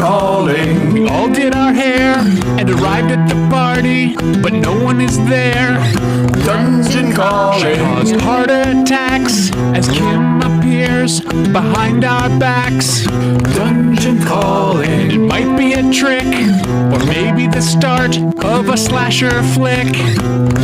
calling. We all did our hair and arrived at the party, but no one is there. Dungeon calling. Cause heart attacks as Kim appears behind our backs. Dungeon calling. It might be a trick, or maybe the start of a slasher flick.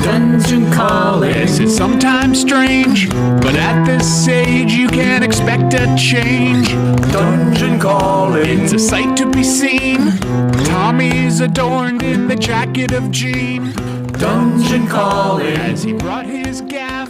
Dungeon calling. This is sometimes strange, but at this age you can expect a change. Dungeon calling. It's a sight to be seen. Tommy's adorned in the jacket of Gene. Dungeon calling. As he brought his gaff,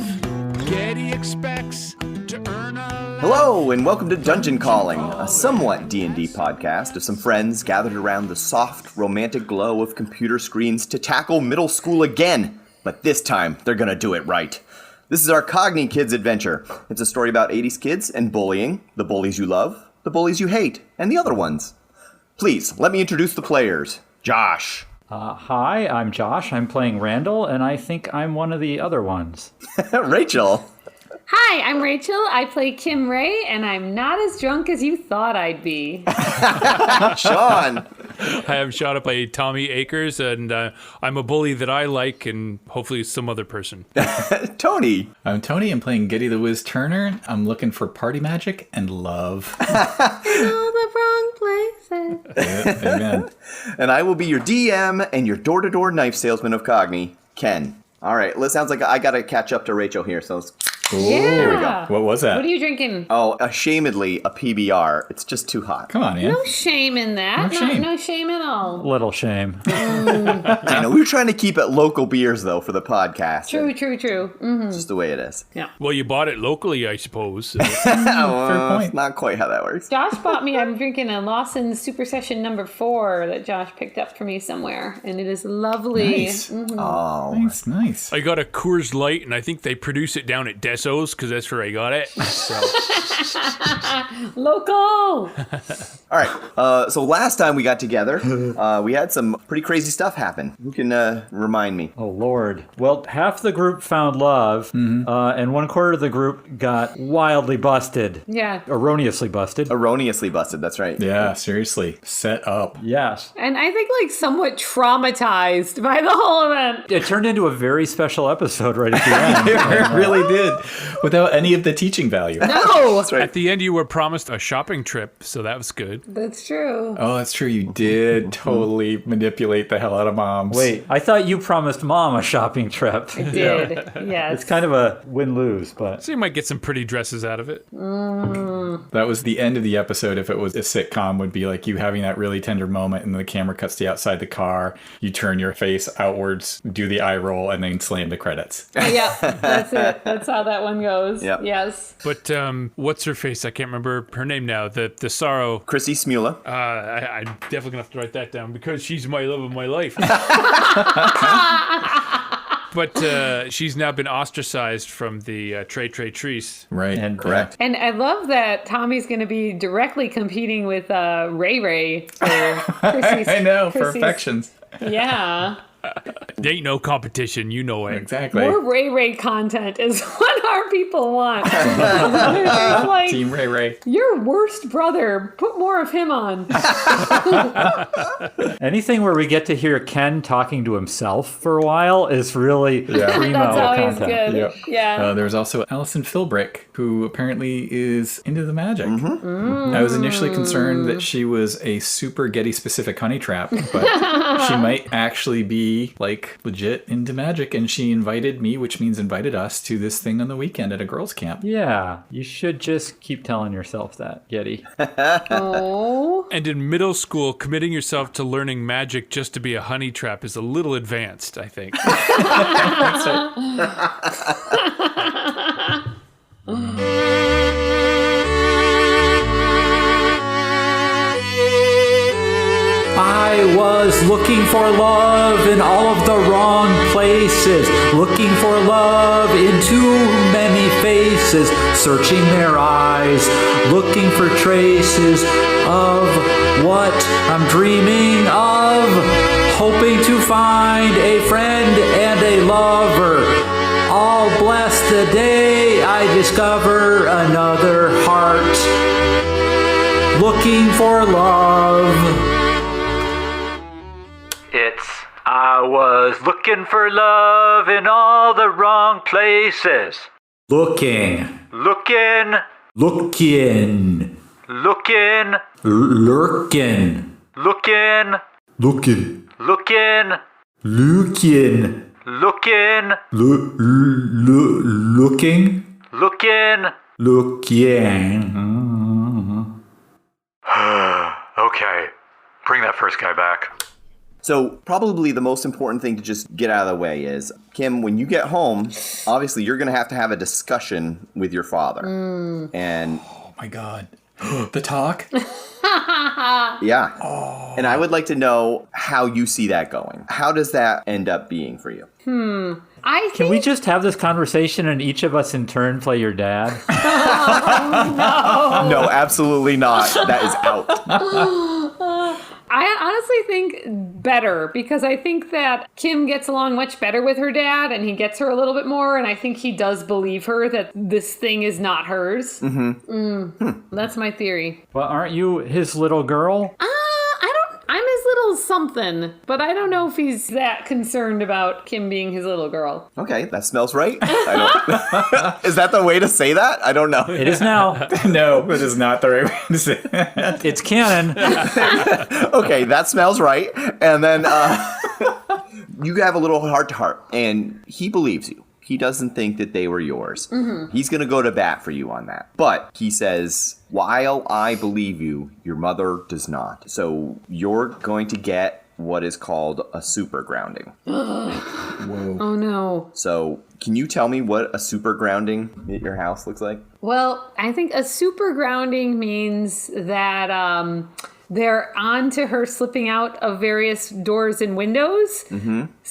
Geddy expects to earn a... Hello, and welcome to Dungeon Calling, a somewhat D&D podcast of some friends gathered around the soft, romantic glow of computer screens to tackle middle school again. But this time, they're gonna do it right. This is our Cogni Kids adventure. It's a story about 80s kids and bullying, the bullies you love, the bullies you hate, and the other ones. Please, let me introduce the players. Josh. Hi, I'm Josh. I'm playing Randall, and I think I'm one of the other ones. Rachel. Hi, I'm Rachel. I play Kim Ray, and I'm not as drunk as you thought I'd be. Sean. Hi, I'm Sean. I play Tommy Akers, and I'm a bully that I like, and hopefully some other person. Tony. I'm Tony. I'm playing Geddy the Wiz Turner. I'm looking for party magic and love. All the wrong places. Yeah, amen. And I will be your DM and your door-to-door knife salesman of Cogni, Ken. All right, well, it sounds like I gotta catch up to Rachel here, so let's... Here we go. What was that? What are you drinking? Oh, ashamedly, a PBR. It's just too hot. Come on, Ian. No shame in that. No shame. No shame at all. Little shame. I know, we were trying to keep it local beers, though, for the podcast. True. Mm-hmm. It's just the way it is. Yeah. Well, you bought it locally, I suppose. Fair point. Not quite how that works. Josh bought me, I'm drinking a Lawson Super Session number 4 that Josh picked up for me somewhere, and it is lovely. Nice. Oh. Nice. I got a Coors Light, and I think they produce it down at Desso's, because that's where I got it. So. Local! All right, so last time we got together, we had some pretty crazy stuff happen. Who can remind me? Oh, Lord. Well, half the group found love, and 1/4 of the group got wildly busted. Yeah. Erroneously busted. Erroneously busted, that's right. Yeah, seriously. Set up. Yes. And I think, somewhat traumatized by the whole event. It turned into a very special episode right at the end. It really did. Without any of the teaching value. No! That's right. At the end, you were promised a shopping trip, so that was good. That's true. Oh, that's true. You did totally manipulate the hell out of moms. Wait, I thought you promised Mom a shopping trip. I did, yes. It's kind of a win-lose, but... So you might get some pretty dresses out of it. That was the end of the episode. If it was a sitcom, would be like you having that really tender moment and the camera cuts to outside the car. You turn your face outwards, do the eye roll, and then slam the credits. Yeah, that's it. That's how that one goes. Yep. Yes. But what's her face? I can't remember her name now. The sorrow. Chrissy Smula. I'm definitely going to have to write that down because she's my love of my life. But she's now been ostracized from the Trees. Right. And, Correct. And I love that Tommy's going to be directly competing with Ray for Chrissy's. I know, for Chrissy's- affections. Yeah. There ain't no competition, you know it. Exactly. More Ray content is what our people want. It's like, Team Ray. your worst brother, put more of him on. anything where we get to hear Ken talking to himself for a while is really primo That's always content. good. Yep. Yeah. There's also Allison Philbrick, who apparently is into the magic. I was initially concerned that she was a super Geddy-specific honey trap, but she might actually be, legit into magic, and she invited me, which means invited us, to this thing on the weekend at a girls' camp. Yeah, you should just keep telling yourself that, Geddy. Oh. And in middle school, committing yourself to learning magic just to be a honey trap is a little advanced, I think. That's right. I was looking for love in all of the wrong places, looking for love in too many faces, searching their eyes, looking for traces of what I'm dreaming of, hoping to find a friend and a lover. I'll bless the day I discover another heart, looking for love. looking for love in all the wrong places. Looking. Looking. Looking. Looking. Lurking. Looking. Looking. Looking. Looking. Looking. Looking. Looking. Looking. Okay. Bring that first guy back. So probably the most important thing to just get out of the way is, Kim, when you get home, obviously you're going to have a discussion with your father. And Oh my God. The talk? yeah. And I would like to know how you see that going. How does that end up being for you? I think Can we just have this conversation and each of us in turn play your dad? No, absolutely not. That is out. I honestly think better, because I think that Kim gets along much better with her dad and he gets her a little bit more, and I think he does believe her that this thing is not hers. That's my theory. Well, aren't you his little girl? I'm his little something, but I don't know if he's that concerned about Kim being his little girl. Okay, that smells right. Is that the way to say that? I don't know. It is now. No, it is not the right way to say it. It's canon. Okay, that smells right. And then you have a little heart-to-heart, and he believes you. He doesn't think that they were yours. He's going to go to bat for you on that. But he says, while I believe you, your mother does not. So you're going to get what is called a super grounding. Oh no. So can you tell me what a super grounding at your house looks like? Well, I think a super grounding means that they're on to her slipping out of various doors and windows.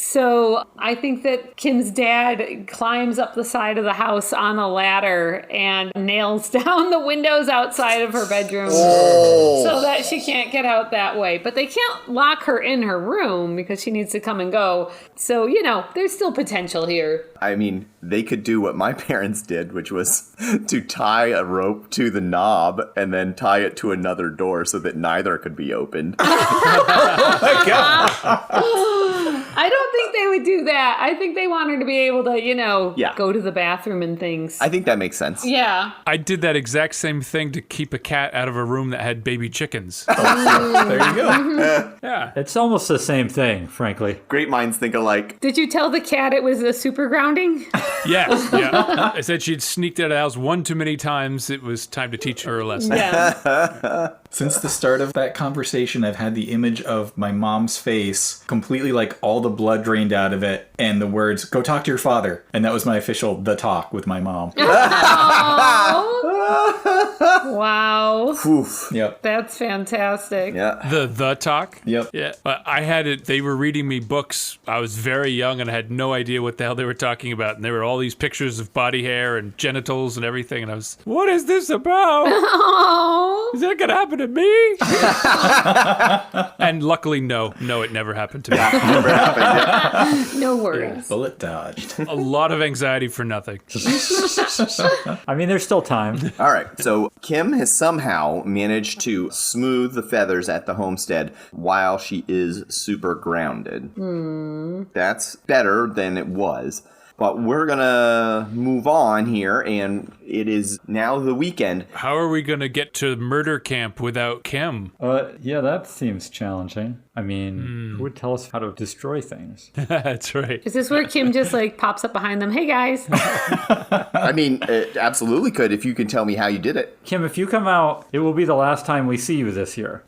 So I think that Kim's dad climbs up the side of the house on a ladder and nails down the windows outside of her bedroom so that she can't get out that way. But they can't lock her in her room because she needs to come and go. So, you know, there's still potential here. I mean, they could do what my parents did, which was to tie a rope to the knob and then tie it to another door so that neither could be opened. Oh my God. I don't think they would do that. I think they want her to be able to, you know, Yeah. go to the bathroom and things. I think that makes sense. Yeah. I did that exact same thing to keep a cat out of a room that had baby chickens. There you go. Yeah. It's almost the same thing, frankly. Great minds think alike. Did you tell the cat it was a super grounding? Yes. Yeah. I said she'd sneaked out of the house one too many times. It was time to teach her a lesson. Yeah. Since the start of that conversation, I've had the image of my mom's face completely, like, all the blood drained out of it, and the words, "Go talk to your father." And that was my official The Talk with my mom. Wow. Oof. Yep. That's fantastic. Yeah. The talk? Yep. Yeah. I had it. They were reading me books. I was very young and I had no idea what the hell they were talking about. And there were all these pictures of body hair and genitals and everything. And I was, what is this about? Oh. Is that going to happen to me? And luckily, no, it never happened to me. Never happened. No worries. Bullet dodged. A lot of anxiety for nothing. I mean, there's still time. All right. So Kim has somehow managed to smooth the feathers at the homestead while she is super grounded. That's better than it was. But we're going to move on here, and it is now the weekend. How are we going to get to murder camp without Kim? Yeah, that seems challenging. I mean, who would tell us how to destroy things? That's right. Is this where Kim just like pops up behind them? Hey guys. I mean, it absolutely could if you can tell me how you did it. Kim, if you come out, it will be the last time we see you this year.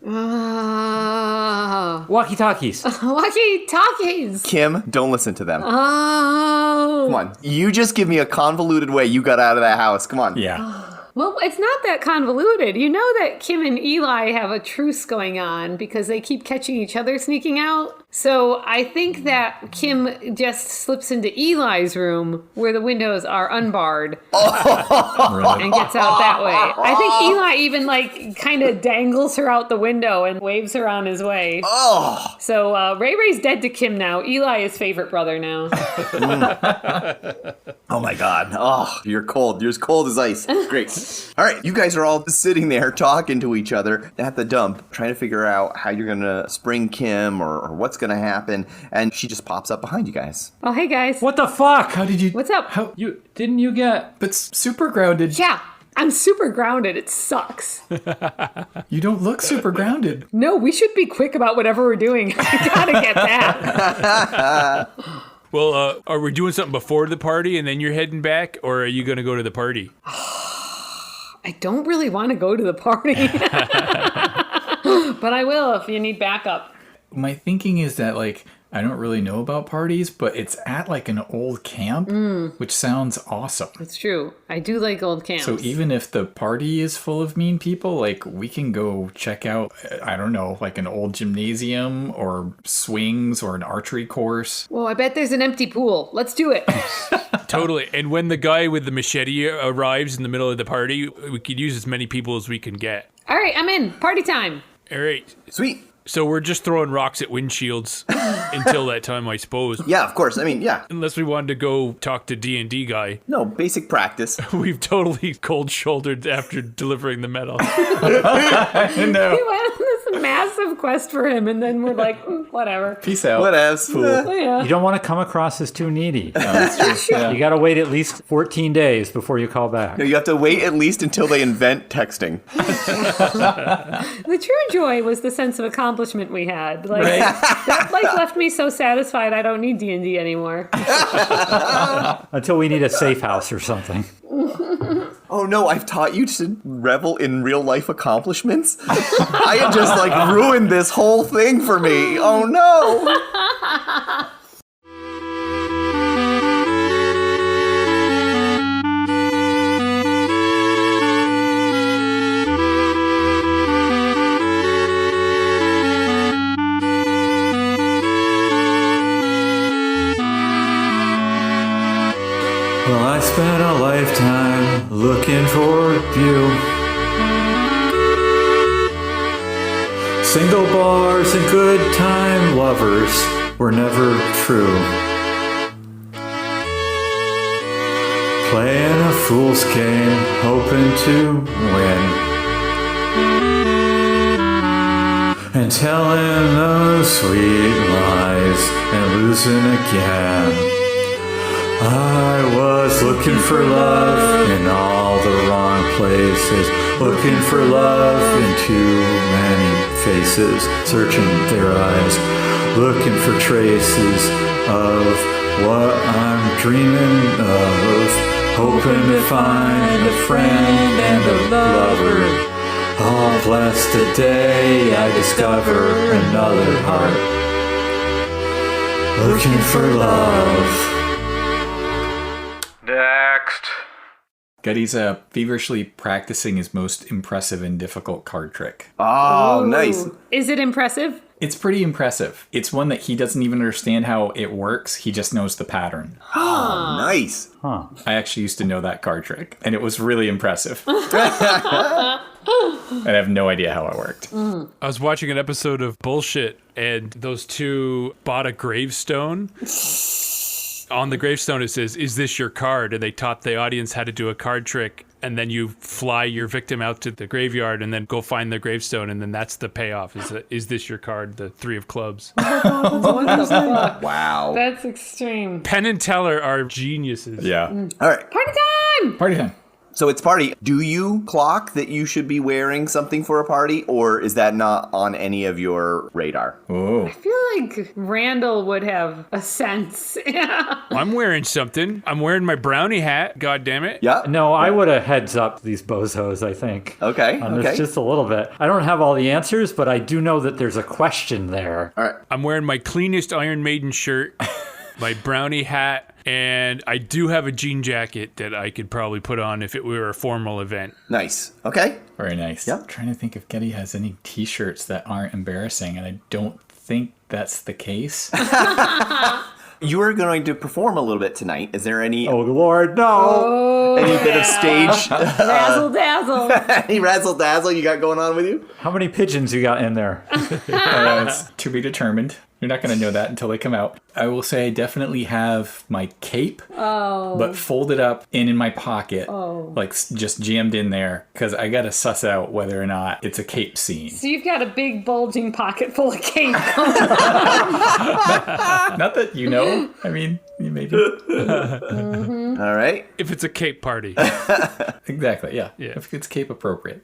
Walkie-talkies. Walkie-talkies. Kim, don't listen to them. Oh. Come on. You just give me a convoluted way you got out of that house. Come on. Yeah. Well, it's not that convoluted. You know that Kim and Eli have a truce going on because they keep catching each other sneaking out. So I think that Kim just slips into Eli's room where the windows are unbarred and gets out that way. I think Eli even like kind of dangles her out the window and waves her on his way. Oh. So Ray Ray's dead to Kim now. Eli is favorite brother now. Oh my God. Oh, you're cold. You're as cold as ice. Great. All right, you guys are all sitting there talking to each other at the dump, trying to figure out how you're going to spring Kim or what's going to happen. And she just pops up behind you guys. Oh, hey, guys. What the fuck? How did you... What's up? How... Didn't you get... But super grounded. Yeah, I'm super grounded. It sucks. You don't look super grounded. No, we should be quick about whatever we're doing. I gotta get back. Well, are we doing something before the party and then you're heading back, or are you going to go to the party? I don't really want to go to the party. But I will if you need backup. My thinking is that, like, I don't really know about parties, but it's at, like, an old camp, which sounds awesome. It's true. I do like old camps. So even if the party is full of mean people, like, we can go check out, I don't know, like an old gymnasium or swings or an archery course. Well, I bet there's an empty pool. Let's do it. Totally. And when the guy with the machete arrives in the middle of the party, we could use as many people as we can get. All right, I'm in. Party time. All right. Sweet. So we're just throwing rocks at windshields until that time, I suppose. Yeah, of course. I mean, yeah. Unless we wanted to go talk to D&D guy. No, basic practice. We've totally cold-shouldered after delivering the medal. I know. We went on this massive quest for him, and then we're like, whatever. Peace out. Whatevs. Oh, yeah. You don't want to come across as too needy. That's true. Yeah. You got to wait at least 14 days before you call back. No, you have to wait at least until they invent texting. The true joy was the sense of accomplishment we had. Like, Right. that left me so satisfied I don't need D&D anymore. Until we need a safe house or something. Oh no, I've taught you to revel in real life accomplishments? I had just like ruined this whole thing for me. Oh no. Well, I spent a lifetime looking for you. Single bars and good time lovers were never true. Playing a fool's game, hoping to win. And telling those sweet lies and losing again. I was looking for love in all the wrong places, looking for love in too many faces, searching their eyes, looking for traces of what I'm dreaming of, hoping to find a friend and a lover. All blessed the day I discover another heart, looking for love. Next. Geddy's feverishly practicing his most impressive and difficult card trick. Oh, Ooh. nice. Is it impressive? It's pretty impressive. It's one that he doesn't even understand how it works. He just knows the pattern. Oh, nice. Huh. I actually used to know that card trick, and it was really impressive. I have no idea how it worked. I was watching an episode of Bullshit, and those two bought a gravestone. On the gravestone, it says, "Is this your card?" And they taught the audience how to do a card trick. And then you fly your victim out to the graveyard and then go find their gravestone. And then that's the payoff. Is this your card? The 3 of clubs. What the fuck? Wow. That's extreme. Penn and Teller are geniuses. Yeah. All right. Party time! Party time. So it's party. Do you clock that you should be wearing something for a party, or is that not on any of your radar? Oh. I feel like Randall would have a sense. Yeah. I'm wearing something. I'm wearing my brownie hat. God damn it. Yeah. No, I would have heads up these bozos, I think. Okay. On Okay. this just a little bit. I don't have all the answers, but I do know that there's a question there. All right. I'm wearing my cleanest Iron Maiden shirt, my brownie hat, and I do have a jean jacket that I could probably put on if it were a formal event. Nice. Okay. Very nice. Yeah. I'm trying to think if Geddy has any t-shirts that aren't embarrassing, and I don't think that's the case. You are going to perform a little bit tonight. Is there any Oh, Lord, no! any bit of stage Razzle dazzle. any razzle dazzle you got going on with you? How many pigeons you got in there? It's to be determined. You're not going to know that until they come out. I will say I definitely have my cape, but folded up and in my pocket, like just jammed in there, because I got to suss out whether or not it's a cape scene. So you've got a big bulging pocket full of cape. Not that you know. I mean, maybe. All right. If it's a cape party. Exactly, yeah. If it's cape appropriate.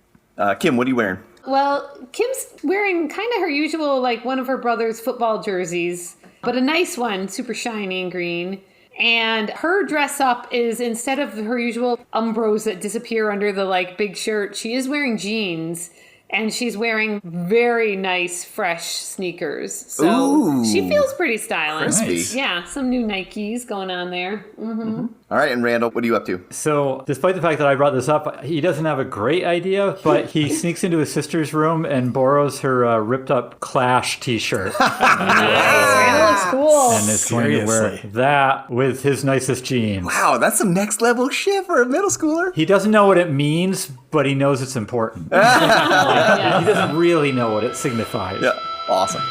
Kim, what are you wearing? Well, Kim's wearing kind of her usual, like one of her brother's football jerseys, but a nice one, super shiny and green. And her dress up is, instead of her usual umbros that disappear under the like big shirt, she is wearing jeans. And she's wearing very nice, fresh sneakers. So she feels pretty stylish. Nice. Yeah, some new Nikes going on there. Mm-hmm. All right, and Randall, what are you up to? So, despite the fact that I brought this up, he doesn't have a great idea, but he sneaks into his sister's room and borrows her ripped-up Clash t-shirt. That looks cool. And is going to wear that with his nicest jeans. Wow, that's some next level shit for a middle schooler. He doesn't know what it means, but he knows it's important. He doesn't really know what it signifies. Yeah, awesome.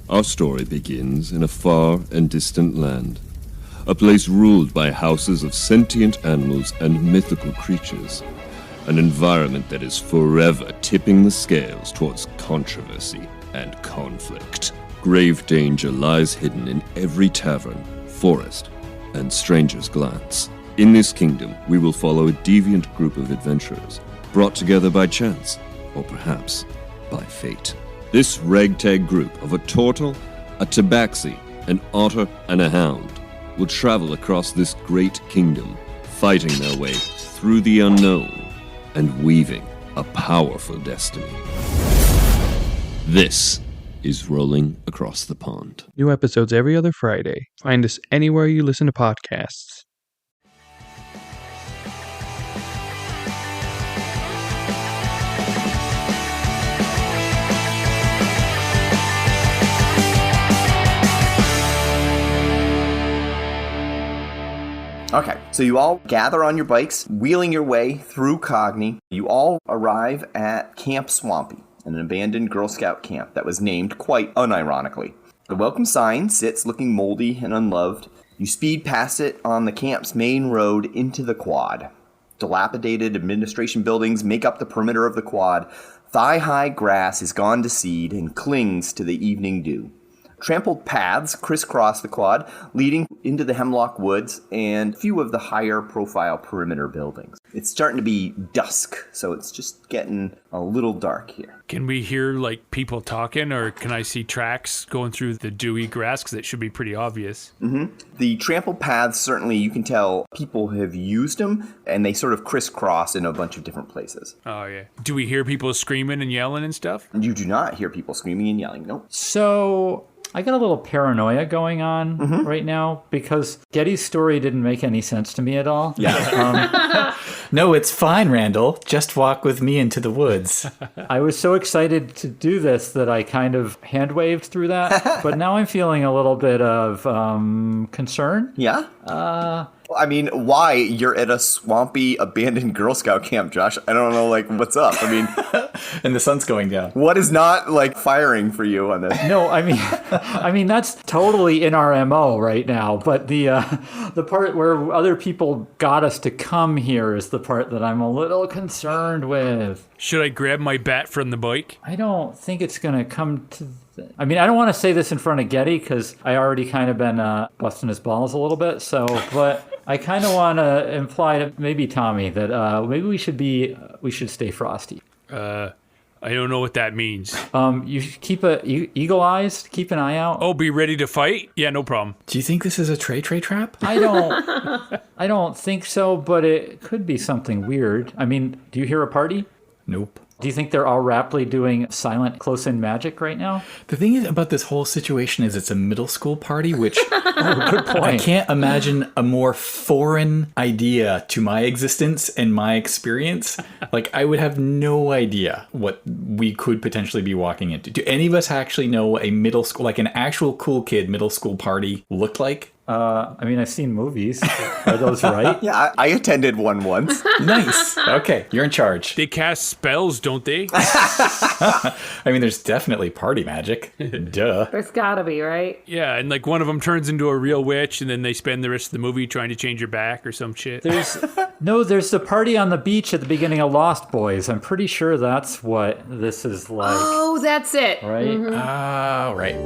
Our story begins in a far and distant land, a place ruled by houses of sentient animals and mythical creatures, an environment that is forever tipping the scales towards controversy and conflict. Grave danger lies hidden in every tavern, forest, and stranger's glance. In this kingdom, we will follow a deviant group of adventurers, brought together by chance, or perhaps by fate. This ragtag group of a turtle, a tabaxi, an otter, and a hound will travel across this great kingdom, fighting their way through the unknown and weaving a powerful destiny. This is Rolling Across the Pond. New episodes every other Friday. Find us anywhere you listen to podcasts. Okay, so you all gather on your bikes, wheeling your way through Cogni. You all arrive at Camp Swampy, an abandoned Girl Scout camp that was named quite unironically. The welcome sign sits looking moldy and unloved. You speed past it on the camp's main road into the quad. Dilapidated administration buildings make up the perimeter of the quad. Thigh-high grass is gone to seed and clings to the evening dew. Trampled paths crisscross the quad, leading into the hemlock woods and a few of the higher-profile perimeter buildings. It's starting to be dusk, so it's just getting a little dark here. Can we hear, like, people talking, or can I see tracks going through the dewy grass? Because it should be pretty obvious. The trampled paths, certainly, you can tell people have used them, and they sort of crisscross in a bunch of different places. Oh, yeah. Do we hear people screaming and yelling and stuff? You do not hear people screaming and yelling, nope. So I got a little paranoia going on right now because Geddy's story didn't make any sense to me at all. Yeah. No, it's fine, Randall. Just walk with me into the woods. I was so excited to do this that I kind of hand-waved through that, but now I'm feeling a little bit of concern. Yeah? I mean, why? You're at a swampy, abandoned Girl Scout camp, Josh. I don't know, like, what's up? I mean... And the sun's going down. What is not, like, firing for you on this? No, I mean that's totally in our MO right now, but the part where other people got us to come here is the part that I'm a little concerned with. Should I grab my bat from the bike? I don't think it's going to come to... I mean, I don't want to say this in front of Geddy because I already kind of been busting his balls a little bit, but... I kind of want to imply to maybe Tommy that maybe we should stay frosty. I don't know what that means. You should keep eagle eyes, keep an eye out. Oh, be ready to fight? Yeah, no problem. Do you think this is a tray trap? I don't think so, but it could be something weird. I mean, do you hear a party? Nope. Do you think they're all rapidly doing silent close-in magic right now? The thing is about this whole situation is it's a middle school party, which Good point. I can't imagine a more foreign idea to my existence and my experience. Like, I would have no idea what we could potentially be walking into. Do any of us actually know what a middle school, like an actual cool kid middle school party looked like? I mean, I've seen movies. Are those right? Yeah, I attended one once. Nice. Okay, you're in charge. They cast spells, don't they? I mean, there's definitely party magic. Duh. There's gotta be, right? Yeah, and like one of them turns into a real witch, and then they spend the rest of the movie trying to change her back or some shit. There's the party on the beach at the beginning of Lost Boys. I'm pretty sure that's what this is like. Oh, that's it. Right? Ah, right.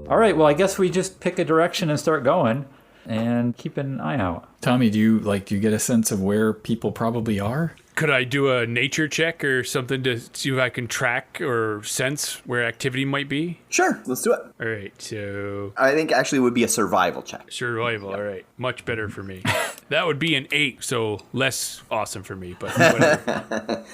All right, well, I guess we just pick a direction and start going and keep an eye out. Tommy, do you get a sense of where people probably are? Could I do a nature check or something to see if I can track or sense where activity might be? Sure, let's do it. All right, so I think actually it would be a survival check. survival. All right, much better for me. That would be an 8, so less awesome for me, but whatever.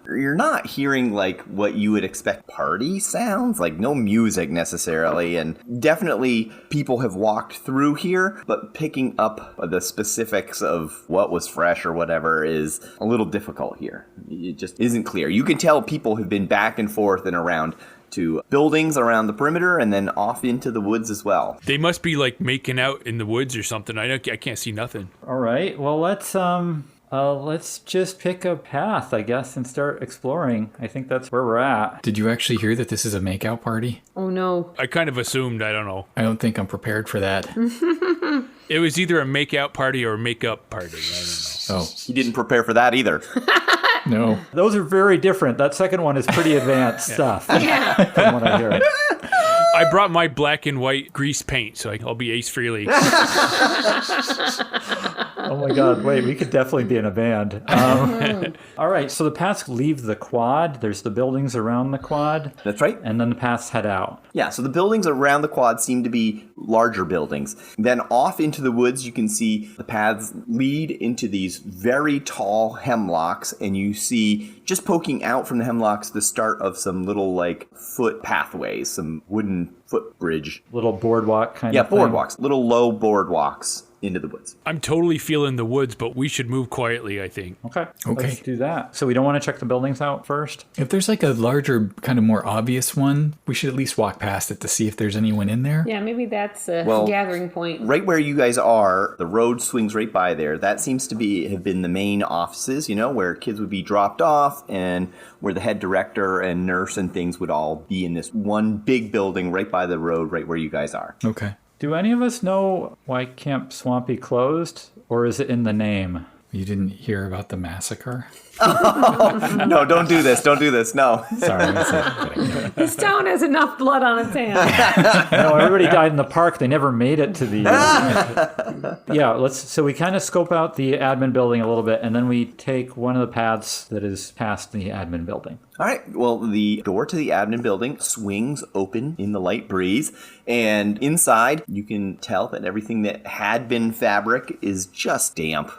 You're not hearing like what you would expect party sounds, like no music necessarily, and definitely people have walked through here, but picking up the specifics of what was fresh or whatever is a little difficult here. It just isn't clear. You can tell people have been back and forth and around to buildings around the perimeter and then off into the woods as well. They must be like making out in the woods or something. I can't see nothing. All right, well, let's just pick a path, I guess, and start exploring. I think that's where we're at. Did you actually hear that this is a makeout party? Oh, no. I kind of assumed, I don't know. I don't think I'm prepared for that. It was either a make-out party or a make-up party. I don't know. Oh, You didn't prepare for that either. no. Those are very different. That second one is pretty advanced stuff from what I hear. I brought my black and white grease paint, so I'll be Ace Frehley. Oh my God, wait, we could definitely be in a band. All right, so the paths leave the quad. There's the buildings around the quad. That's right. And then the paths head out. Yeah, so the buildings around the quad seem to be larger buildings. Then off into the woods, you can see the paths lead into these very tall hemlocks, and you see just poking out from the hemlocks the start of some little like foot pathways, some wooden footbridge. Little boardwalk kind Yeah, of thing. boardwalks, little low boardwalks into the woods. I'm totally feeling the woods, but we should move quietly, I think. Okay, Okay. let's do that. So we don't want to check the buildings out first? If there's like a larger, kind of more obvious one, we should at least walk past it to see if there's anyone in there. Yeah, maybe that's a Well, gathering point. Right where you guys are, the road swings right by there. That seems to have been the main offices, where kids would be dropped off and where the head director and nurse and things would all be in this one big building right by the road, right where you guys are. Okay. Do any of us know why Camp Swampy closed? Or is it in the name? You didn't hear about the massacre? No, don't do this. Don't do this. No. Sorry. That's it. This town has enough blood on its hands. No, everybody died in the park. They never made it to the... So we kind of scope out the admin building a little bit, and then we take one of the paths that is past the admin building. All right. Well, the door to the admin building swings open in the light breeze. And inside, you can tell that everything that had been fabric is just damp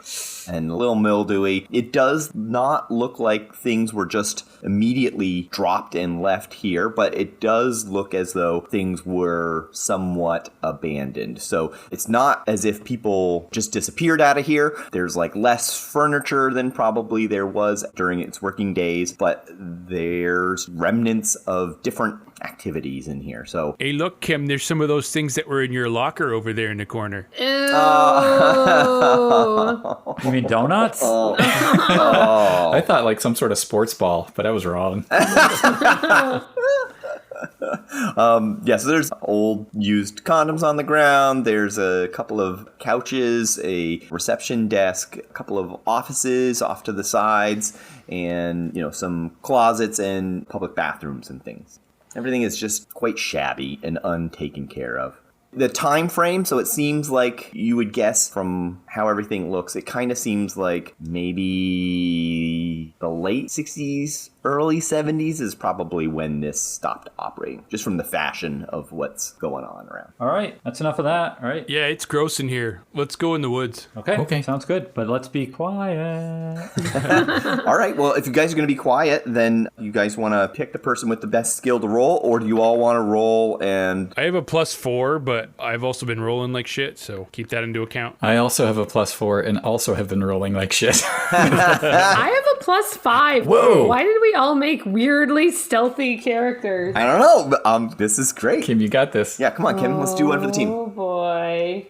and a little mildewy. It does not not look like things were just immediately dropped and left here, but it does look as though things were somewhat abandoned. So it's not as if people just disappeared out of here. There's like less furniture than probably there was during its working days, but there's remnants of different activities in here. So Hey, look, Kim, there's some of those things that were in your locker over there in the corner. Ew. You mean donuts? I thought like some sort of sports ball, but I was wrong. So there's old used condoms on the ground. There's a couple of couches, a reception desk, a couple of offices off to the sides, and, some closets and public bathrooms and things. Everything is just quite shabby and untaken care of. The time frame, so it seems like you would guess from how everything looks, it kind of seems like maybe the late 60s, early 70s is probably when this stopped operating, just from the fashion of what's going on around. All right, that's enough of that. All right. Yeah, it's gross in here. Let's go in the woods. Okay. Sounds good. But let's be quiet. All right, well, if you guys are going to be quiet, then you guys want to pick the person with the best skill to roll, or do you all want to roll and... I have a +4, but I've also been rolling like shit, so keep that into account. I also have a +4 and also have been rolling like shit. I have a +5. Whoa. Why did we all make weirdly stealthy characters? I don't know, but this is great. Kim, you got this. Yeah, come on, Kim, let's do one for the team. Oh, boy.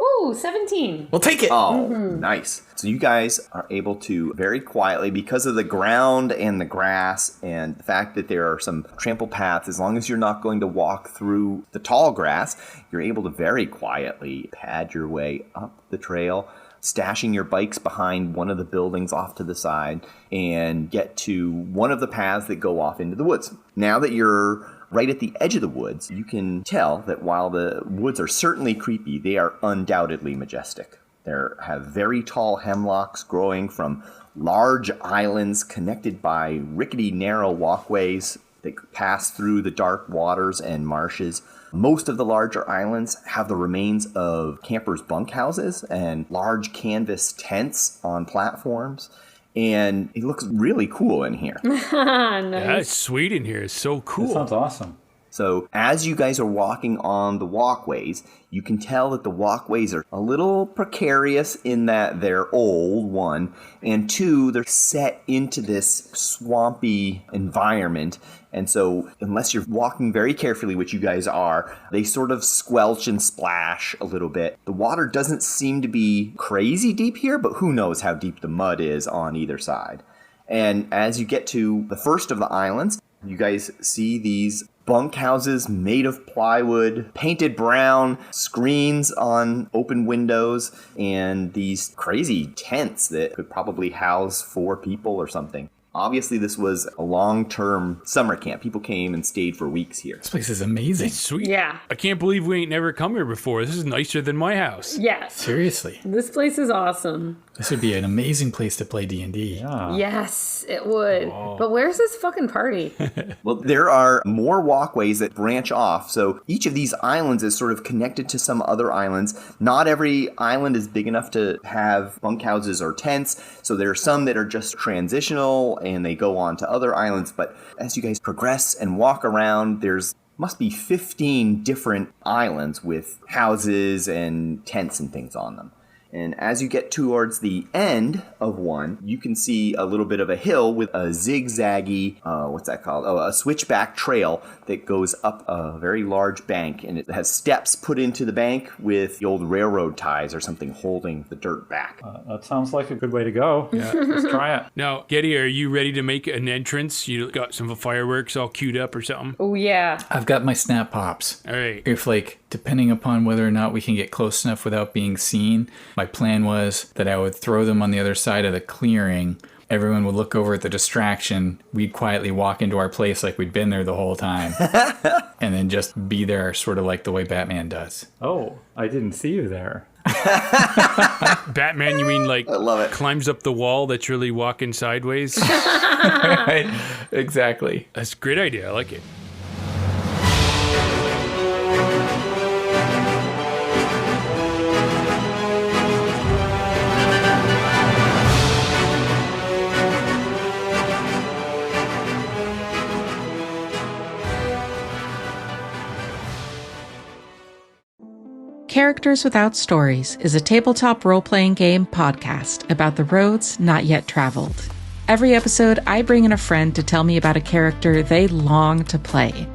Ooh, 17. We'll take it. Oh, nice. So you guys are able to very quietly, because of the ground and the grass and the fact that there are some trample paths, as long as you're not going to walk through the tall grass, you're able to very quietly pad your way up the trail, stashing your bikes behind one of the buildings off to the side, and get to one of the paths that go off into the woods. Now that you're right at the edge of the woods, you can tell that while the woods are certainly creepy, they are undoubtedly majestic. They have very tall hemlocks growing from large islands connected by rickety, narrow walkways that pass through the dark waters and marshes. Most of the larger islands have the remains of campers' bunkhouses and large canvas tents on platforms. And it looks really cool in here. Nice. Yeah, it's sweet in here. It's so cool. That sounds awesome. So as you guys are walking on the walkways, you can tell that the walkways are a little precarious in that they're old, one, and two, they're set into this swampy environment. And so unless you're walking very carefully, which you guys are, they sort of squelch and splash a little bit. The water doesn't seem to be crazy deep here, but who knows how deep the mud is on either side. And as you get to the first of the islands, you guys see these bunkhouses made of plywood, painted brown, screens on open windows, and these crazy tents that could probably house 4 people or something. Obviously, this was a long-term summer camp. People came and stayed for weeks here. This place is amazing. It's sweet. Yeah. I can't believe we ain't never come here before. This is nicer than my house. Yes. Seriously. This place is awesome. This would be an amazing place to play D&D. Yeah. Yes, it would. But where's this fucking party? Well, there are more walkways that branch off. So each of these islands is sort of connected to some other islands. Not every island is big enough to have bunkhouses or tents. So there are some that are just transitional and they go on to other islands. But as you guys progress and walk around, there's must be 15 different islands with houses and tents and things on them. And as you get towards the end of one, you can see a little bit of a hill with a zigzaggy, what's that called? Oh, a switchback trail that goes up a very large bank. And it has steps put into the bank with the old railroad ties or something holding the dirt back. That sounds like a good way to go. Yeah, let's try it. Now, Geddy, are you ready to make an entrance? You got some fireworks all queued up or something? Oh, yeah. I've got my snap pops. All right. If, depending upon whether or not we can get close enough without being seen, my plan was that I would throw them on the other side of the clearing. Everyone would look over at the distraction. We'd quietly walk into our place like we'd been there the whole time. And then just be there sort of like the way Batman does. Oh, I didn't see you there. Batman, you mean I love it. climbs up the wall that's really walking sideways? Right? Exactly. That's a great idea. I like it. Characters Without Stories is a tabletop role-playing game podcast about the roads not yet traveled. Every episode, I bring in a friend to tell me about a character they long to play.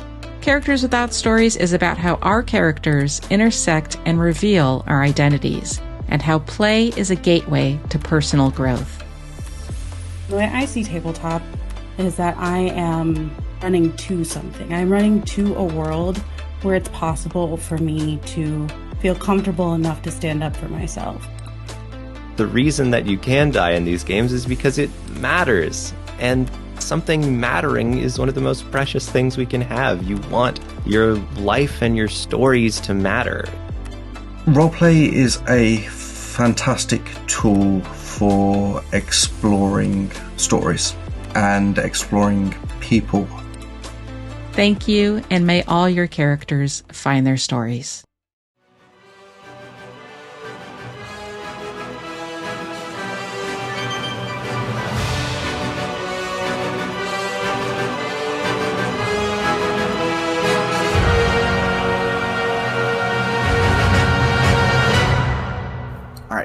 Characters Without Stories is about how our characters intersect and reveal our identities, and how play is a gateway to personal growth. The way I see tabletop is that I am running to something. I'm running to a world where it's possible for me to feel comfortable enough to stand up for myself. The reason that you can die in these games is because it matters. And something mattering is one of the most precious things we can have. You want your life and your stories to matter. Roleplay is a fantastic tool for exploring stories and exploring people. Thank you, and may all your characters find their stories.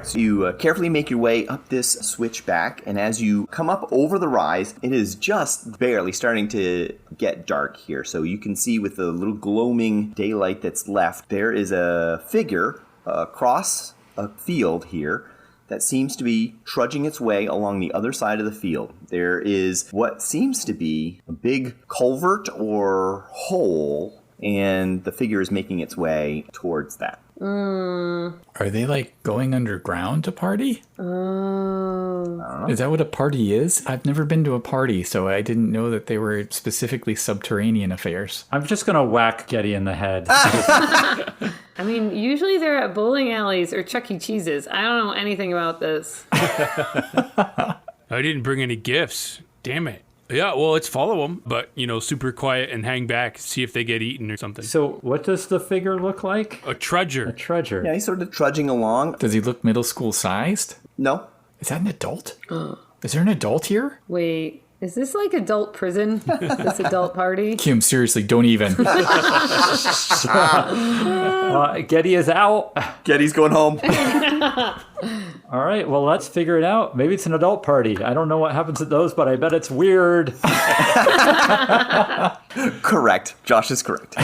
So you carefully make your way up this switchback, and as you come up over the rise, it is just barely starting to get dark here. So you can see with the little gloaming daylight that's left, there is a figure across a field here that seems to be trudging its way along the other side of the field. There is what seems to be a big culvert or hole, and the figure is making its way towards that. Are they like going underground to party? Is that what a party is? I've never been to a party, so I didn't know that they were specifically subterranean affairs. I'm just going to whack Geddy in the head. I mean, usually they're at bowling alleys or Chuck E. Cheese's. I don't know anything about this. I didn't bring any gifts. Damn it. Yeah, well, let's follow them, but, super quiet and hang back, see if they get eaten or something. So what does the figure look like? A trudger. A trudger. Yeah, he's sort of trudging along. Does he look middle school sized? No. Is that an adult? Is there an adult here? Wait, is this like adult prison? This adult party? Kim, seriously, don't even. Geddy is out. Geddy's going home. All right, well, let's figure it out. Maybe it's an adult party. I don't know what happens at those, but I bet it's weird. Correct. Josh is correct.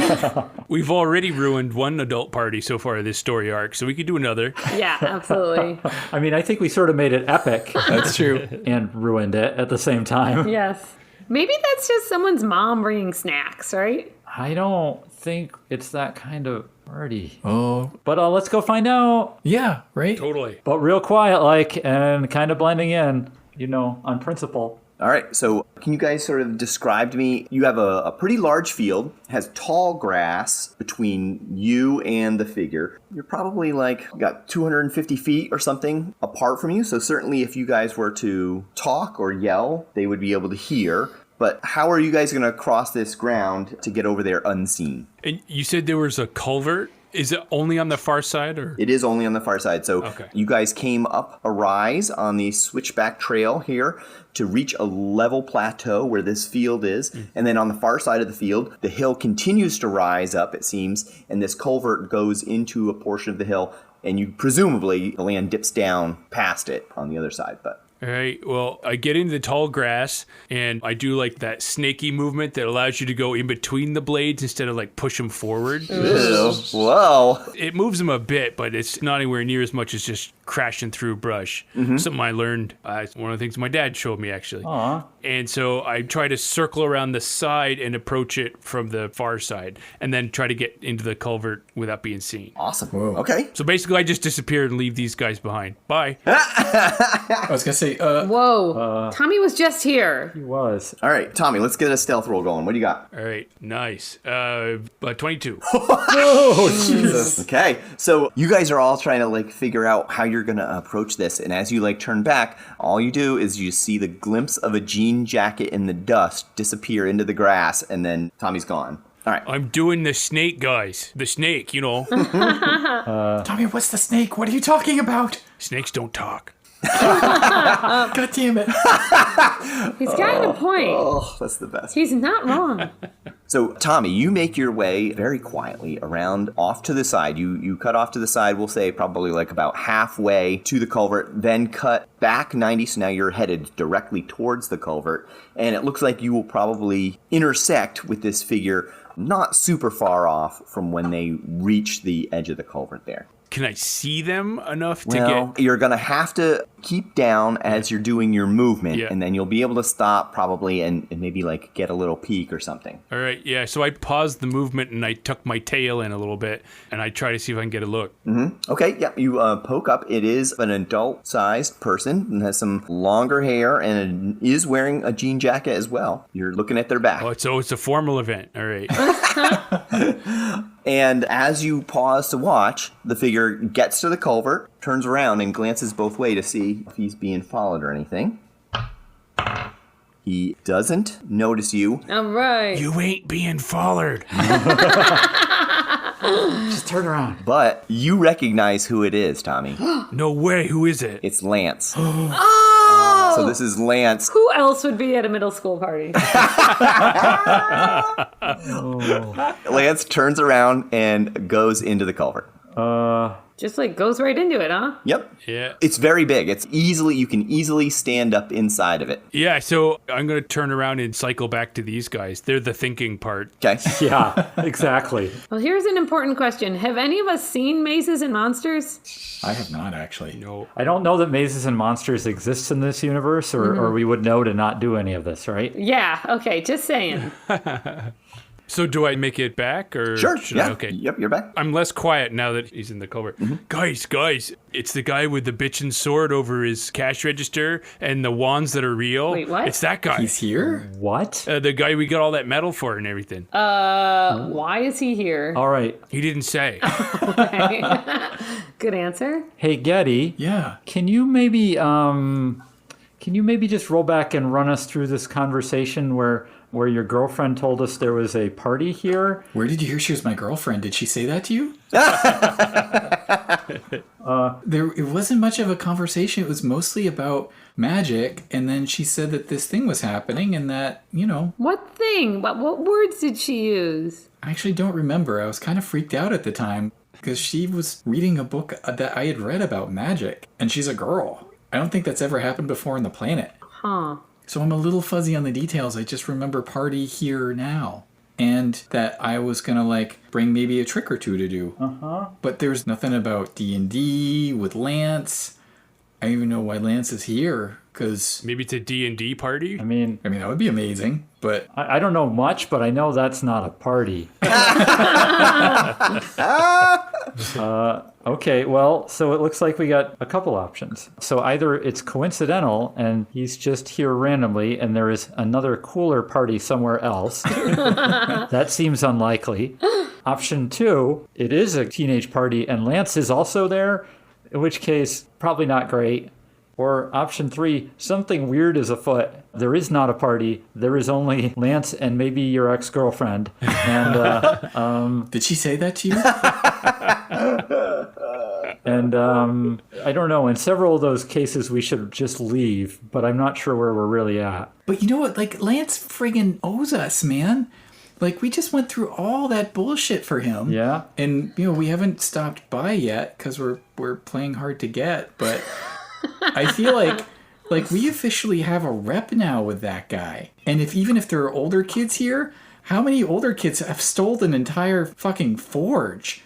We've already ruined one adult party so far in this story arc, so we could do another. Yeah, absolutely. I mean, I think we sort of made it epic. That's true. And ruined it at the same time. Yes. Maybe that's just someone's mom bringing snacks, right? I don't think it's that kind of party. Oh. But let's go find out. Yeah, right? Totally. But real quiet, and kind of blending in, on principle. All right, so can you guys sort of describe to me, you have a pretty large field, has tall grass between you and the figure. You're probably got 250 feet or something apart from you, so certainly if you guys were to talk or yell, they would be able to hear. But how are you guys going to cross this ground to get over there unseen? And you said there was a culvert? Is it only on the far side? Or It is only on the far side. So okay. You guys came up a rise on the switchback trail here to reach a level plateau where this field is. And then on the far side of the field, the hill continues to rise up, it seems, and this culvert goes into a portion of the hill. And you presumably, the land dips down past it on the other side. But all right, well, I get into the tall grass, and I do that snaky movement that allows you to go in between the blades instead of push them forward. Ew. Whoa. It moves them a bit, but it's not anywhere near as much as just crashing through brush. Something I learned, one of the things my dad showed me, actually. Aww. And so I try to circle around the side and approach it from the far side, and then try to get into the culvert without being seen. Awesome. Whoa. Okay. So basically, I just disappear and leave these guys behind. Bye. I was going to say, whoa. Tommy was just here. He was. All right, Tommy, let's get a stealth roll going. What do you got? All right, nice. 22. Oh, Jesus. Okay, so you guys are all trying to figure out how you're going to approach this, and as you turn back, all you do is you see the glimpse of a jean jacket in the dust disappear into the grass, and then Tommy's gone. All right. I'm doing the snake, guys. The snake, Tommy, what's the snake? What are you talking about? Snakes don't talk. God damn it. He's got a point. Oh, that's the best. He's not wrong. So, Tommy, you make your way very quietly around off to the side. You cut off to the side, we'll say probably like about halfway to the culvert, then cut back 90, so now you're headed directly towards the culvert. And it looks like you will probably intersect with this figure not super far off from when they reach the edge of the culvert there. Can I see them enough to get... You're going to have to keep down as you're doing your movement, and then you'll be able to stop probably and maybe like get a little peek or something. All right, yeah, so I paused the movement and I tucked my tail in a little bit and I try to see if I can get a look. Mm-hmm. Okay, yeah, you poke up. It is an adult-sized person and has some longer hair and is wearing a jean jacket as well. You're looking at their back. Oh, so it's a formal event. All right. And as you pause to watch, the figure gets to the culvert, turns around, and glances both ways to see if he's being followed or anything. He doesn't notice you. All right. You ain't being followed. Just turn around. But you recognize who it is, Tommy. No way. Who is it? It's Lance. Oh! So this is Lance. Who else would be at a middle school party? Lance turns around and goes into the culvert. Just like goes right into it, huh? Yep. Yeah. It's very big. You can easily stand up inside of it. Yeah, so I'm going to turn around and cycle back to these guys. They're the thinking part. Okay. Yeah, exactly. Well, here's an important question. Have any of us seen Mazes and Monsters? I have not, actually. No. I don't know that mazes and monsters exist in this universe, or we would know to not do any of this, right? Yeah, okay, just saying. So do I make it back or Sure, should yeah. I? Okay. Yep, you're back. I'm less quiet now that he's in the culvert. Guys, it's the guy with the bitchin' sword over his cash register and the wands that are real. Wait, what? It's that guy. He's here? What? The guy we got all that metal for and everything. Why is he here? All right. He didn't say. Okay. Good answer. Hey, Geddy. Yeah. Can you maybe just roll back and run us through this conversation where your girlfriend told us there was a party here? Where did you hear she was my girlfriend? Did she say that to you? It wasn't much of a conversation. It was mostly about magic, and then she said that this thing was happening and that, What thing? What words did she use? I actually don't remember. I was kind of freaked out at the time because she was reading a book that I had read about magic, and she's a girl. I don't think that's ever happened before on the planet. Huh. So I'm a little fuzzy on the details. I just remember party here now. And that I was going to bring maybe a trick or two to do. Uh-huh. But there's nothing about D&D with Lance. I don't even know why Lance is here. Because maybe it's a D&D party? I mean, that would be amazing. But I don't know much, but I know that's not a party. Okay, well, so it looks like we got a couple options. So either it's coincidental and he's just here randomly and there is another cooler party somewhere else. That seems unlikely. Option 2, it is a teenage party and Lance is also there, in which case, probably not great. Or option 3, something weird is afoot. There is not a party. There is only Lance and maybe your ex-girlfriend. And did she say that to you? And I don't know. In several of those cases, we should just leave. But I'm not sure where we're really at. But you know what? Lance friggin' owes us, man. We just went through all that bullshit for him. Yeah. And, we haven't stopped by yet because we're playing hard to get. But I feel like we officially have a rep now with that guy. And even if there are older kids here, how many older kids have stolen an entire fucking forge?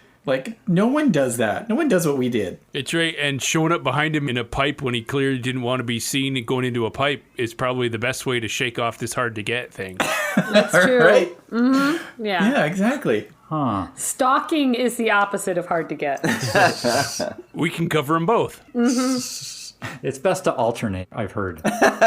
No one does that. No one does what we did. It's right. And showing up behind him in a pipe when he clearly didn't want to be seen and going into a pipe is probably the best way to shake off this hard to get thing. That's true. Right? Mm-hmm. Yeah. Yeah, exactly. Huh. Stalking is the opposite of hard to get. We can cover them both. Mm-hmm. It's best to alternate, I've heard.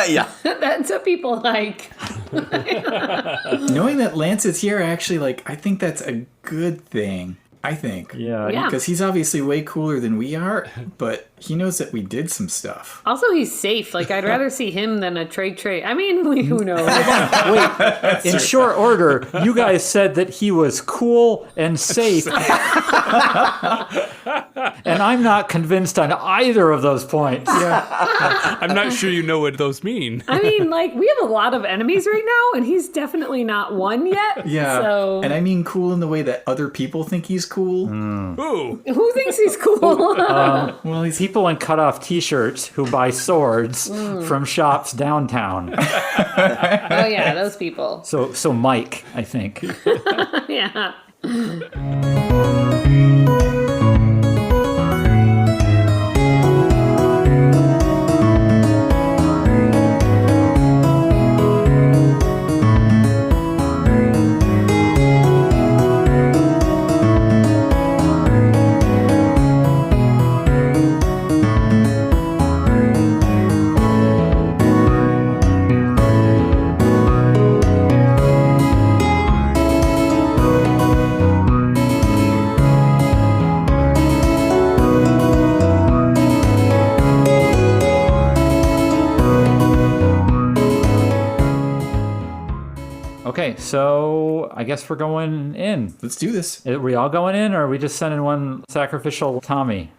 Yeah. That's what people like. Knowing that Lance is here, actually, I think that's a good thing. I think. Yeah. Because he's obviously way cooler than we are, but he knows that we did some stuff. Also, he's safe. Like, I'd rather see him than a Trey. I mean, who knows? Wait, in short order, you guys said that he was cool and safe. And I'm not convinced on either of those points. I'm not sure you know what those mean. I mean, like, we have a lot of enemies right now, and he's definitely not one yet. Yeah. So... And I mean cool in the way that other people think he's cool. Ooh. Who thinks he's cool? Well, he's people in cut-off T-shirts who buy swords from shops downtown. Oh, yeah, those people. So Mike, I think. Yeah. Okay, so I guess we're going in. Let's do this. Are we all going in, or are we just sending one sacrificial Tommy?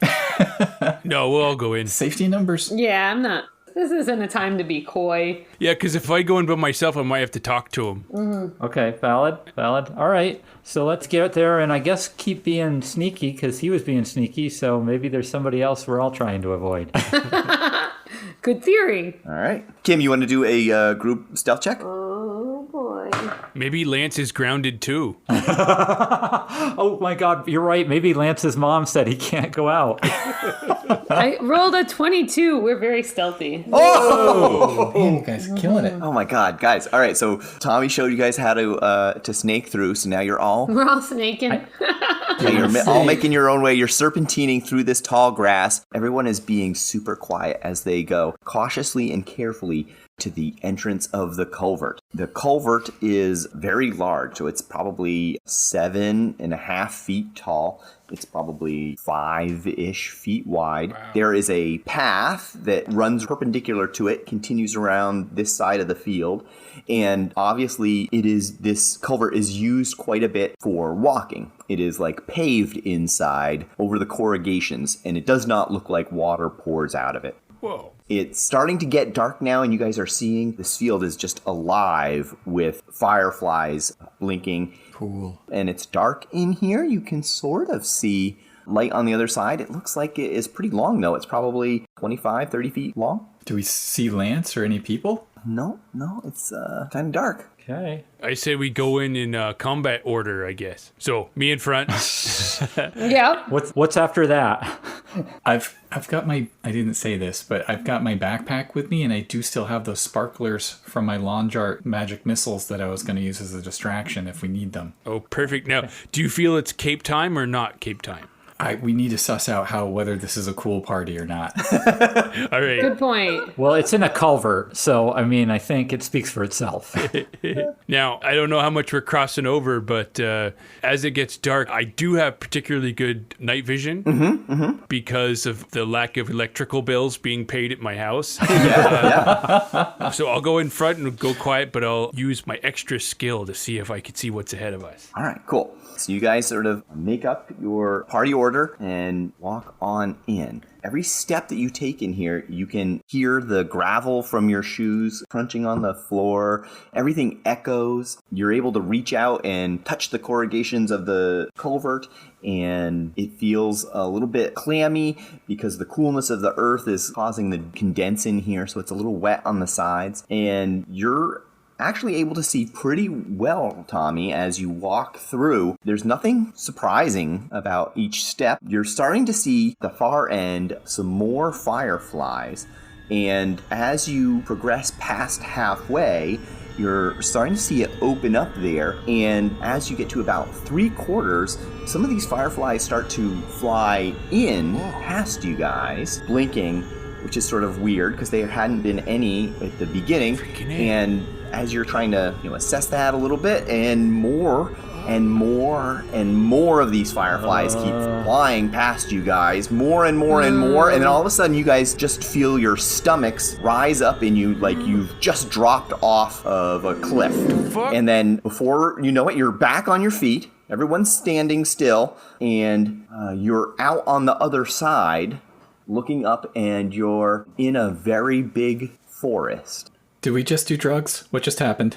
No, we'll all go in. Safety numbers. Yeah, I'm not. This isn't a time to be coy. Yeah, because if I go in by myself, I might have to talk to him. Okay, valid. All right, so let's get there, and I guess keep being sneaky, because he was being sneaky, so maybe there's somebody else we're all trying to avoid. Good theory. All right. Kim, you want to do a group stealth check? Oh, boy. Maybe Lance is grounded too. Oh my God, you're right. Maybe Lance's mom said he can't go out. I rolled a 22. We're very stealthy. Oh, man, you guys are killing it. Oh my God, guys! All right, so Tommy showed you guys how to snake through. So now you're all We're all snaking. you're all making your own way. You're serpentining through this tall grass. Everyone is being super quiet as they go cautiously and carefully to the entrance of the culvert. The culvert is very large, so it's probably 7.5 feet tall. It's probably 5-ish feet wide. Wow. There is a path that runs perpendicular to it, continues around this side of the field. And obviously this culvert is used quite a bit for walking. It is like paved inside over the corrugations, and it does not look like water pours out of it. Whoa. It's starting to get dark now, and you guys are seeing this field is just alive with fireflies blinking. Cool. And it's dark in here. You can sort of see light on the other side. It looks like it is pretty long, though. It's probably 25, 30 feet long. Do we see Lance or any people? No, it's kind of dark. Okay. I say we go in combat order, I guess. So, me in front. Yeah. What's after that? I've got my, I didn't say this, but I've got my backpack with me, and I do still have those sparklers from my lawn art magic missiles that I was going to use as a distraction if we need them. Oh, perfect. Now, do you feel it's Cape time or not Cape time? We need to suss out whether this is a cool party or not. All right. Good point. Well, it's in a culvert, so I mean, I think it speaks for itself. Now, I don't know how much we're crossing over, but as it gets dark, I do have particularly good night vision because of the lack of electrical bills being paid at my house. Yeah. So I'll go in front and go quiet, but I'll use my extra skill to see if I can see what's ahead of us. All right, cool. So you guys sort of make up your party order and walk on in. Every step that you take in here, you can hear the gravel from your shoes crunching on the floor. Everything echoes. You're able to reach out and touch the corrugations of the culvert, and it feels a little bit clammy because the coolness of the earth is causing the condense in here, so it's a little wet on the sides. And you're actually able to see pretty well, Tommy, as you walk through. There's nothing surprising about each step. You're starting to see the far end some more fireflies, and as you progress past halfway, you're starting to see it open up there, and as you get to about 3/4, some of these fireflies start to fly in past you guys, blinking, which is sort of weird because there hadn't been any at the beginning. And as you're trying to assess that a little bit, and more and more of these fireflies keep flying past you guys, more and more and more, and then all of a sudden you guys just feel your stomachs rise up in you like you've just dropped off of a cliff. And then before you know it, you're back on your feet, everyone's standing still, and you're out on the other side looking up, and you're in a very big forest. Did we just do drugs? What just happened?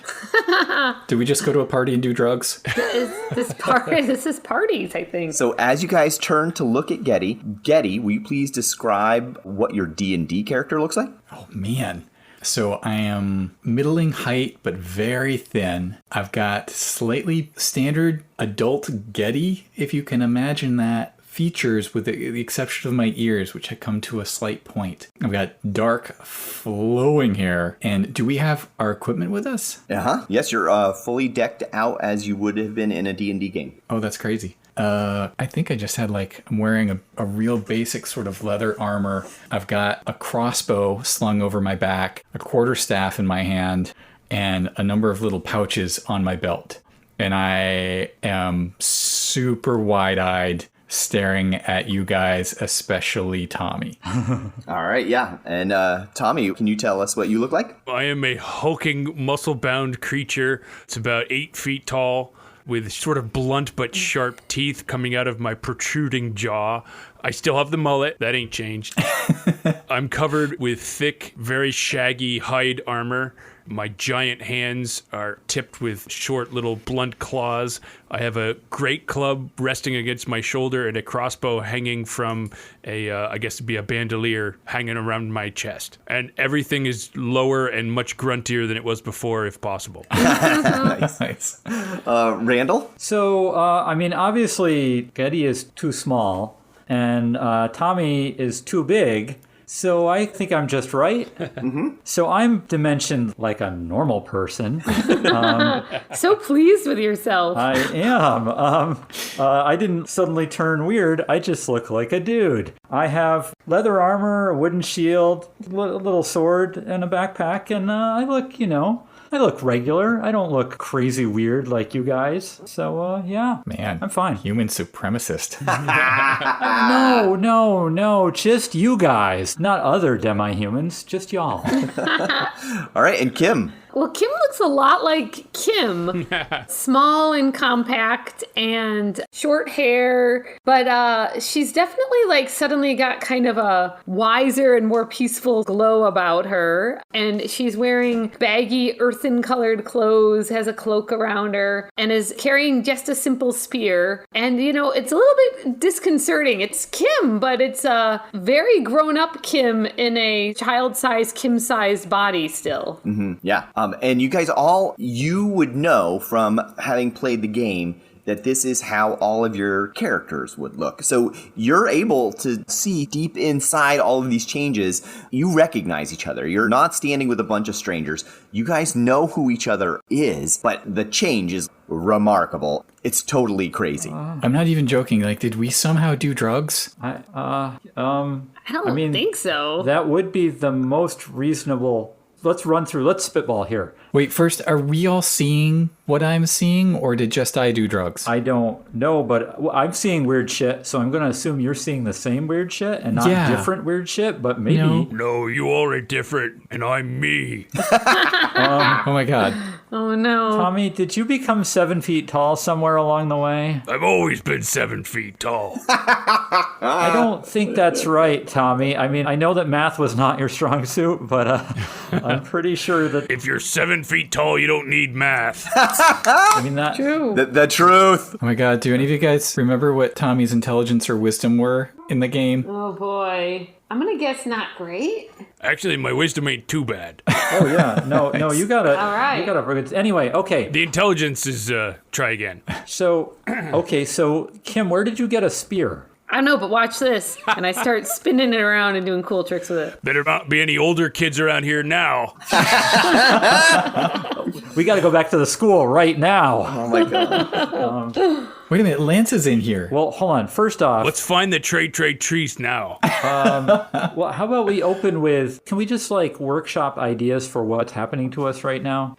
Did we just go to a party and do drugs? This is parties, I think. So as you guys turn to look at Geddy, will you please describe what your D&D character looks like? Oh, man. So I am middling height, but very thin. I've got slightly standard adult Geddy, if you can imagine that. Features with the exception of my ears, which had come to a slight point. I've got dark, flowing hair. And do we have our equipment with us? Uh-huh. Yes, you're fully decked out as you would have been in a D&D game. Oh, that's crazy. I think I just had I'm wearing a real basic sort of leather armor. I've got a crossbow slung over my back, a quarterstaff in my hand, and a number of little pouches on my belt. And I am super wide-eyed, staring at you guys, especially Tommy. All right, yeah. And Tommy, can you tell us what you look like? I am a hulking, muscle-bound creature. It's about 8 feet tall, with sort of blunt but sharp teeth coming out of my protruding jaw. I still have the mullet. That ain't changed. I'm covered with thick, very shaggy hide armor. My giant hands are tipped with short little blunt claws. I have a great club resting against my shoulder and a crossbow hanging from I guess it'd be a bandolier hanging around my chest. And everything is lower and much gruntier than it was before, if possible. Nice. Randall? So, obviously, Geddy is too small, and Tommy is too big. So I think I'm just right. Mm-hmm. So I'm dimensioned like a normal person. So pleased with yourself. I am. I didn't suddenly turn weird. I just look like a dude. I have leather armor, a wooden shield, a little sword, and a backpack. And I look regular. I don't look crazy weird like you guys. So, yeah. Man, I'm fine. Human supremacist. No. Just you guys. Not other demi-humans. Just y'all. All right, and Kim. Well, Kim looks a lot like Kim. Small and compact and short hair. But she's definitely suddenly got kind of a wiser and more peaceful glow about her. And she's wearing baggy earthen colored clothes, has a cloak around her, and is carrying just a simple spear. And, it's a little bit disconcerting. It's Kim, but it's a very grown up Kim in a child-sized, Kim-sized body still. Mm-hmm. Yeah. And you guys you would know from having played the game that this is how all of your characters would look. So you're able to see deep inside all of these changes. You recognize each other. You're not standing with a bunch of strangers. You guys know who each other is, but the change is remarkable. It's totally crazy. I'm not even joking. Did we somehow do drugs? I don't think so. That would be the most reasonable. Let's spitball here. Wait, first, are we all seeing what I'm seeing, or did just I do drugs? I don't know, but I'm seeing weird shit, so I'm going to assume you're seeing the same weird shit and not different weird shit, but maybe... No, you all are different, and I'm me. Oh my god. Oh no. Tommy, did you become 7 feet tall somewhere along the way? I've always been 7 feet tall. I don't think that's right, Tommy. I know that math was not your strong suit, but I'm pretty sure that... If you're 7 feet tall, you don't need math. That... True. The truth. Oh my god, do any of you guys remember what Tommy's intelligence or wisdom were in the game? Oh boy. I'm going to guess not great. Actually, my wisdom ain't too bad. Oh yeah. No, you gotta... All right. You gotta... Anyway, okay. The intelligence is, try again. So, okay, so Kim, where did you get a spear? I don't know, but watch this. And I start spinning it around and doing cool tricks with it. Better not be any older kids around here now. We got to go back to the school right now. Oh my god. Wait a minute, Lance is in here. Well, hold on. First off... Let's find the trade trees now. Well, how about we open with... Can we just, workshop ideas for what's happening to us right now?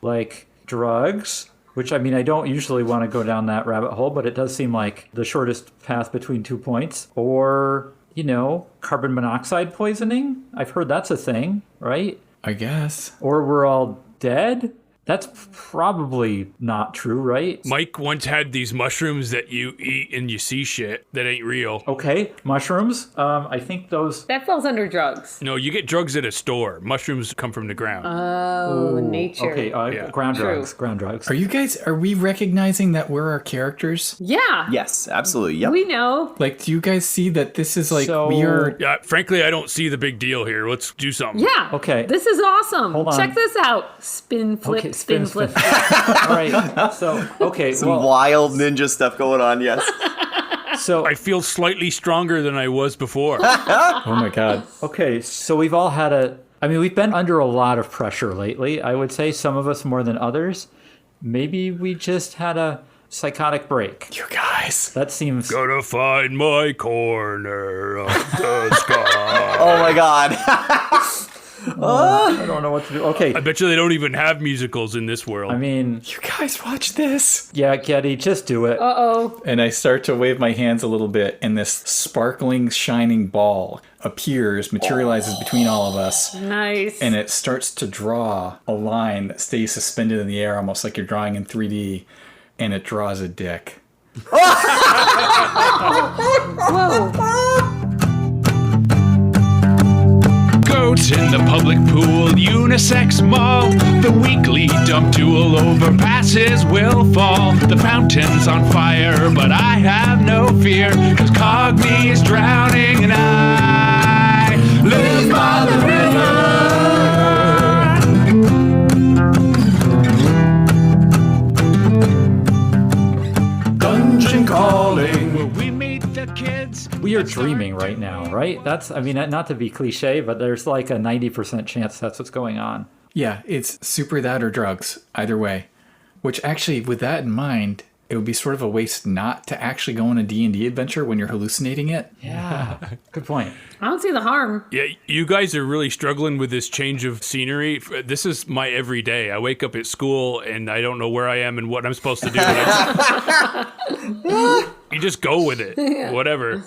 Drugs, Which, I mean, I don't usually want to go down that rabbit hole, but it does seem like the shortest path between 2 points. Or, carbon monoxide poisoning. I've heard that's a thing, right? I guess. Or we're all dead. That's probably not true, right? Mike once had these mushrooms that you eat and you see shit that ain't real. Okay, mushrooms. I think those... That falls under drugs. No, you get drugs at a store. Mushrooms come from the ground. Oh, nature. Okay, ground drugs. Ground drugs. Are we recognizing that we're our characters? Yeah. Yes, absolutely. Yep. We know. Like, do you guys see that this is like Yeah, frankly, I don't see the big deal here. Let's do something. Yeah. Okay. This is awesome. Hold on. Check this out. Spin, flip, Okay, spin, flip. All right. So, okay. Some wild ninja stuff going on, yes. So I feel slightly stronger than I was before. Oh my God. Okay, so we've all had we've been under a lot of pressure lately. I would say some of us more than others. Maybe we just had a psychotic break. You guys. That seems... Gotta find my corner of the sky. Oh my God. I don't know what to do. Okay. I bet you they don't even have musicals in this world. I mean... You guys watch this. Yeah, Geddy, just do it. Uh-oh. And I start to wave my hands a little bit, and this sparkling, shining ball appears, materializes between all of us. Nice. And it starts to draw a line that stays suspended in the air, almost like you're drawing in 3D, and it draws a dick. Whoa. Goats in the public pool, unisex mall. The weekly dump duel over passes will fall. The fountain's on fire, but I have no fear, 'cause Cogme is drowning and I live by the river. Dungeon calling. Will we meet the kids? We are dreaming right now, right? That's, not to be cliche, but there's like a 90% chance that's what's going on. Yeah, it's super that or drugs, either way. Which actually, with that in mind, it would be sort of a waste not to actually go on a D&D adventure when you're hallucinating it. Yeah, good point. I don't see the harm. Yeah, you guys are really struggling with this change of scenery. This is my everyday. I wake up at school and I don't know where I am and what I'm supposed to do. You just go with it. Yeah. Whatever.